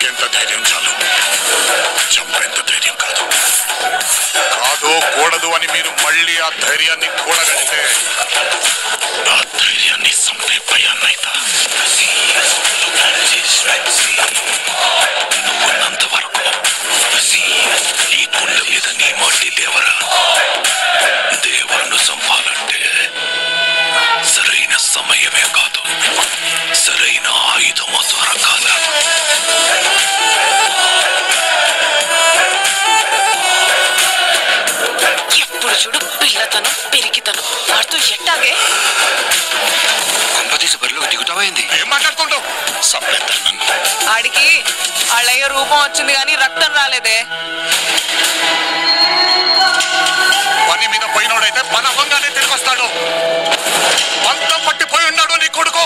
బతికేంత ధైర్యం చాలు, చంపేంత ధైర్యం కాదు. కాదు కూడదు అని మీరు మళ్ళీ ఆ ధైర్యాన్ని కూడగలిగితే ఆ ధైర్యాన్ని చంపే భయాన్నైతా. నువ్వున్నంత వరకు ఈ కొండ మీద నీ మట్టి దేవరా. దేవరను చంపాలంటే సరైన సమయమే కాదు, సరైన ఆయుధము దొరకాల. ఎప్పుడు చూడు పిల్లతనం పెరిగితనం వాడుతూ ఎట్టాగే కొంపతీసి బరిలో దిగుతావైంది. ఏం మాట్లాడుతుంటావు? చంపేస్తాను నన్ను. ఆడికి వాళ్ళయ్య రూపం వచ్చింది కానీ రక్తం రాలేదే. పని మీద పోయినోడైతే పని అవ్వంగానే తిరిగి వస్తాడు. పంతం పట్టిపోయి ఉన్నాడు నీ కొడుకు.